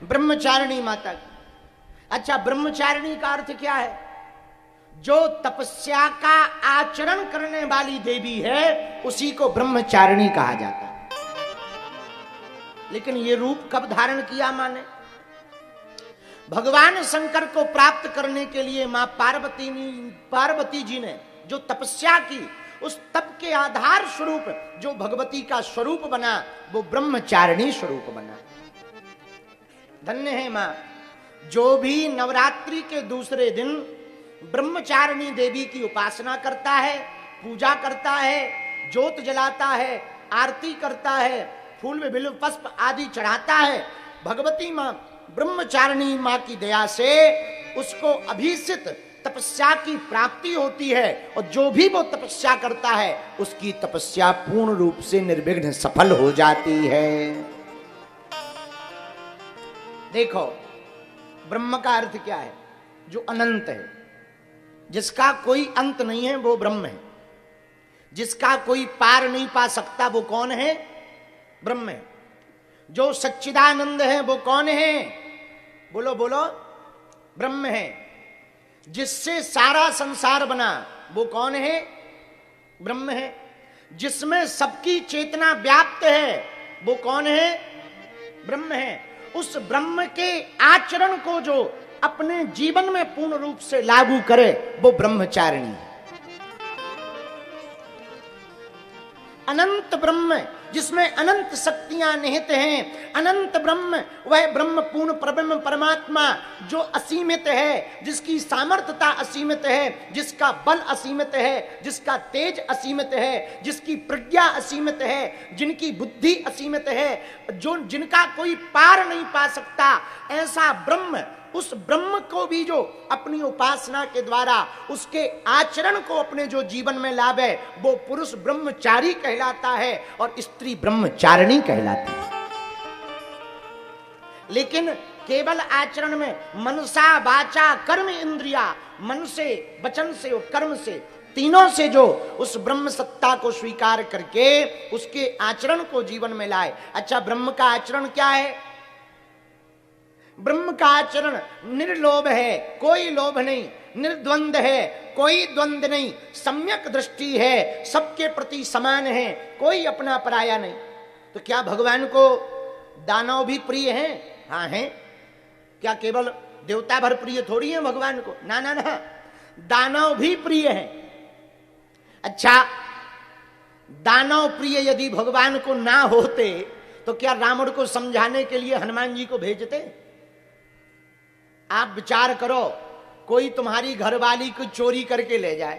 ब्रह्मचारिणी माता की। अच्छा, ब्रह्मचारिणी का अर्थ क्या है? जो तपस्या का आचरण करने वाली देवी है उसी को ब्रह्मचारिणी कहा जाता है। लेकिन ये रूप कब धारण किया माने? भगवान शंकर को प्राप्त करने के लिए मां पार्वती जी ने जो तपस्या की, उस तप के आधार स्वरूप जो भगवती का स्वरूप बना वो ब्रह्मचारिणी स्वरूप बना। धन्य है मां, जो भी नवरात्रि के दूसरे दिन ब्रह्मचारिणी देवी की उपासना करता है, पूजा करता है, ज्योत जलाता है, आरती करता है, फूल में बिल्व पुष्प आदि चढ़ाता है, भगवती मां ब्रह्मचारिणी मां की दया से उसको अभिसित तपस्या की प्राप्ति होती है। और जो भी वो तपस्या करता है उसकी तपस्या पूर्ण रूप से निर्विघ्न सफल हो जाती है। देखो, ब्रह्म का अर्थ क्या है? जो अनंत है, जिसका कोई अंत नहीं है वो ब्रह्म है। जिसका कोई पार नहीं पा सकता वो कौन है? ब्रह्म है। जो सच्चिदानंद है वो कौन है? बोलो बोलो, ब्रह्म है। जिससे सारा संसार बना वो कौन है? ब्रह्म है। जिसमें सबकी चेतना व्याप्त है वो कौन है? ब्रह्म है। उस ब्रह्म के आचरण को जो अपने जीवन में पूर्ण रूप से लागू करे वो ब्रह्मचारिणी है। अनंत ब्रह्म जिसमें अनंत शक्तियां निहित हैं, अनंत ब्रह्म, वह ब्रह्म पूर्ण परब्रह्म परमात्मा जो असीमित है, जिसकी सामर्थ्यता असीमित है, जिसका बल असीमित है, जिसका तेज असीमित है, जिसकी प्रज्ञा असीमित है, जिनकी बुद्धि असीमित है, जो जिनका कोई पार नहीं पा सकता, ऐसा ब्रह्म, उस ब्रह्म को भी जो अपनी उपासना के द्वारा उसके आचरण को अपने जो जीवन में लावे वो पुरुष ब्रह्मचारी कहलाता है और स्त्री ब्रह्मचारिणी कहलाती है। लेकिन केवल आचरण में मनसा वाचा कर्म इंद्रिया, मन से, वचन से और कर्म से, तीनों से जो उस ब्रह्म सत्ता को स्वीकार करके उसके आचरण को जीवन में लाए। अच्छा, ब्रह्म का आचरण क्या है? ब्रह्म का आचरण निर्लोभ है, कोई लोभ नहीं, निर्द्वंद है, कोई द्वंद नहीं, सम्यक दृष्टि है, सबके प्रति समान है, कोई अपना पराया नहीं। तो क्या भगवान को दानव भी प्रिय हैं? हाँ हैं। क्या केवल देवता भर प्रिय थोड़ी है भगवान को? ना ना ना, दानव भी प्रिय हैं। अच्छा, दानव प्रिय यदि भगवान को ना होते तो क्या रावण को समझाने के लिए हनुमान जी को भेजते? आप विचार करो, कोई तुम्हारी घरवाली को चोरी करके ले जाए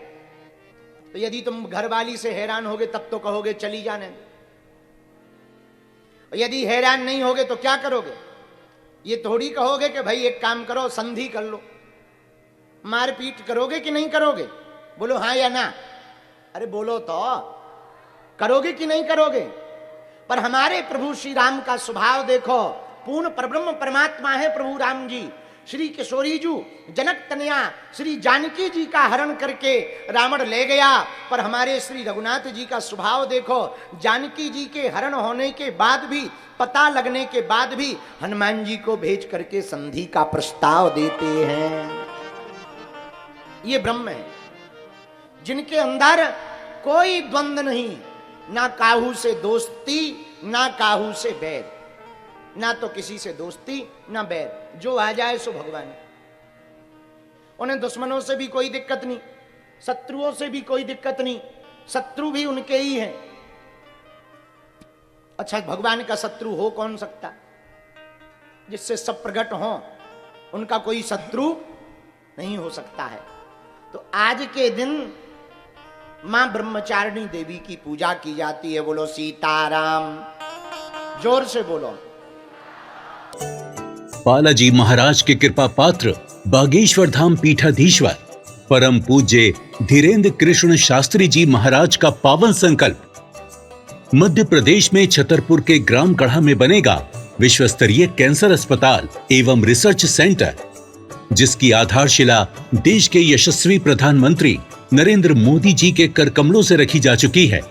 तो यदि तुम घरवाली से हैरान होगे तब तो कहोगे चली जाने दो, और यदि हैरान नहीं होगे तो क्या करोगे? ये थोड़ी कहोगे कि भाई एक काम करो, संधि कर लो। मारपीट करोगे कि नहीं करोगे? बोलो हाँ या ना। अरे बोलो तो, करोगे कि नहीं करोगे? पर हमारे प्रभु श्री राम का स्वभाव देखो, पूर्ण परब्रह्म परमात्मा है प्रभु राम जी। श्री किशोरी जी, जनक तनया श्री जानकी जी का हरण करके रावण ले गया, पर हमारे श्री रघुनाथ जी का स्वभाव देखो, जानकी जी के हरण होने के बाद भी, पता लगने के बाद भी हनुमान जी को भेज करके संधि का प्रस्ताव देते हैं। ये ब्रह्म है जिनके अंदर कोई द्वंद्व नहीं, ना काहू से दोस्ती ना काहू से बैर, ना तो किसी से दोस्ती ना बैर, जो आ जाए सो भगवान। उन्हें दुश्मनों से भी कोई दिक्कत नहीं, शत्रुओं से भी कोई दिक्कत नहीं, शत्रु भी उनके ही हैं। अच्छा, भगवान का शत्रु हो कौन सकता? जिससे सब प्रकट हो, उनका कोई शत्रु नहीं हो सकता है। तो आज के दिन मां ब्रह्मचारिणी देवी की पूजा की जाती है। बोलो सीताराम, जोर से बोलो। बालाजी महाराज के कृपा पात्र बागेश्वर धाम पीठाधीश्वर परम पूज्य धीरेन्द्र कृष्ण शास्त्री जी महाराज का पावन संकल्प। मध्य प्रदेश में छतरपुर के ग्राम गढ़ा में बनेगा विश्व स्तरीय कैंसर अस्पताल एवं रिसर्च सेंटर, जिसकी आधारशिला देश के यशस्वी प्रधानमंत्री नरेंद्र मोदी जी के कर कमलों से रखी जा चुकी है।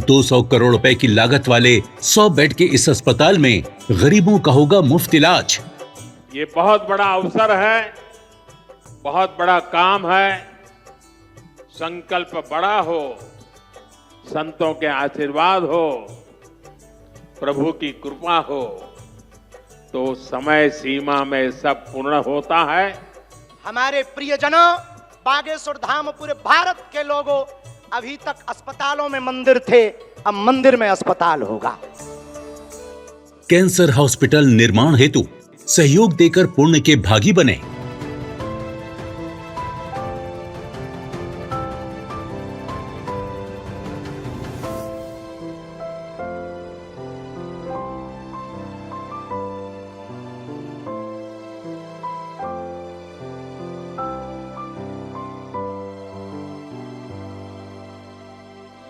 200 करोड़ रुपए की लागत वाले 100 बेड के इस अस्पताल में गरीबों का होगा मुफ्त इलाज। ये बहुत बड़ा अवसर है, बहुत बड़ा काम है। संकल्प बड़ा हो, संतों के आशीर्वाद हो, प्रभु की कृपा हो, तो समय सीमा में सब पूर्ण होता है। हमारे प्रियजनों, बागेश्वर धाम पूरे भारत के लोगों, अभी तक अस्पतालों में मंदिर थे, अब मंदिर में अस्पताल होगा। कैंसर हॉस्पिटल निर्माण हेतु सहयोग देकर पुण्य के भागी बने।